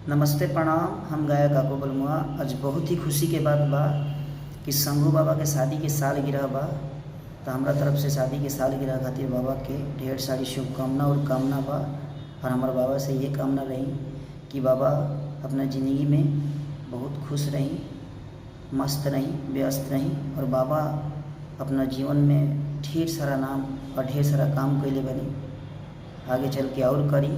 नमस्ते प्रणाम। हम गायक काको बलमुआ। आज बहुत ही खुशी के बात बा कि शंभू बाबा के शादी के सालगिरह बा। तो हमारा तरफ से शादी के सालगिरह खातिर बाबा के ढेर सारी शुभकामना और कामना बा। और हमारे बाबा से ये कामना रही कि बाबा अपना ज़िंदगी में बहुत खुश रहीं, मस्त रहीं, व्यस्त रहीं और बाबा अपना जीवन में ढेर सारा नाम और ढेर सारा काम कैले बनी, आगे चल के और करी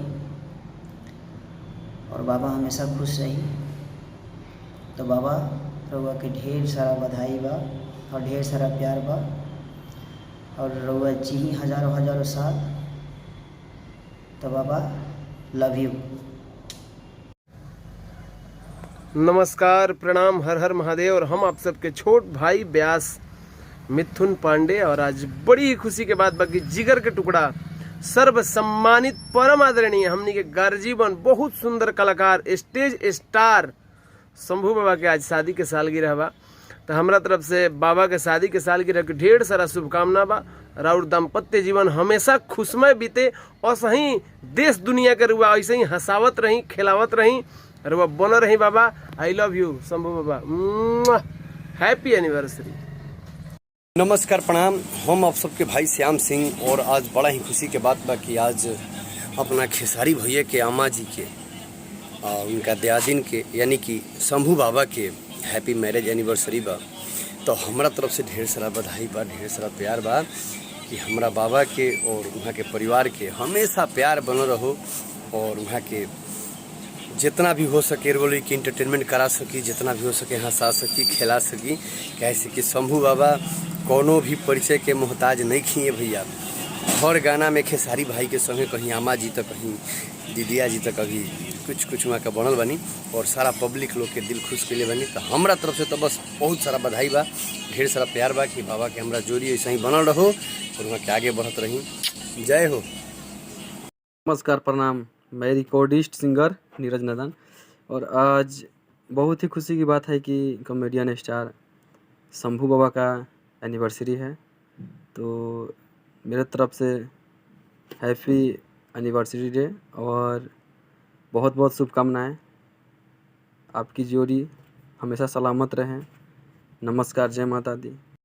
और बाबा हमेशा खुश रही। तो बाबा रउआ के ढेर सारा बधाई बा और ढेर सारा प्यार बा और रउआ जी हजारों हजारों साल। तो बाबा लव यू। नमस्कार, प्रणाम, हर हर महादेव। और हम आप सबके छोट भाई व्यास मिथुन पांडे। और आज बड़ी ही खुशी के बाद बाकी जिगर के टुकड़ा सर्व सम्मानित परम आदरणीय हमनी के गार्जीवन बहुत सुंदर कलाकार स्टेज स्टार शंभू बाबा के आज शादी के सालगिरह बा। तो हमरा तरफ से बाबा के शादी के सालगिरह के ढेर सारा शुभकामना बा। और दाम्पत्य जीवन हमेशा खुशमय बीते और सही देश दुनिया के रुआ ऐसे ही हंसावत रही, खिलावत रही, रुआ बन रही। बाबा आई लव यू शंभू बाबा। Happy anniversary. नमस्कार, प्रणाम। हम आप सबके भाई श्याम सिंह। और आज बड़ा ही खुशी के बात बा कि आज अपना खेसारी भैया के अम्मा जी के उनका दयादिन के यानी कि शंभू बाबा के हैप्पी मैरिज एनिवर्सरी बा। तो हमारा तरफ से ढेर सारा बधाई बा, ढेर सारा प्यार बा कि हमारा बाबा के और वहाँ के परिवार के हमेशा प्यार बनल रहो और वहाँ के जितना भी हो सके बोले कि इंटरटेनमेंट करा सकी, जितना भी हो सके हंसा सकी, खिला सकी। कैसे कि शंभू बाबा कोनो भी परिचय के मोहताज नहीं खिए भैया। हर गाना में खेसारी भाई के संगे कहीं आमा जी तक, कहीं दीदिया जी तक, अभी कुछ वहाँ का बनल बनी और सारा पब्लिक लोग के दिल खुश के लिए बनी। तो हमारा तरफ से तो बस बहुत सारा बधाई बा, ढेर सारा प्यार बा कि बाबा के हमारा जोड़ी ऐसा ही बनल रहो और वहाँ के आगे बढ़त रही। जय हो। नमस्कार, प्रणाम। मैं रिकॉर्डिस्ट सिंगर नीरज नदन। और आज बहुत ही खुशी की बात है कि कॉमेडियन स्टार शंभू बाबा का एनिवर्सरी है। तो मेरे तरफ से हैप्पी एनिवर्सरी डे और बहुत बहुत शुभकामनाएं। आपकी जोड़ी हमेशा सलामत रहें। नमस्कार, जय माता दी।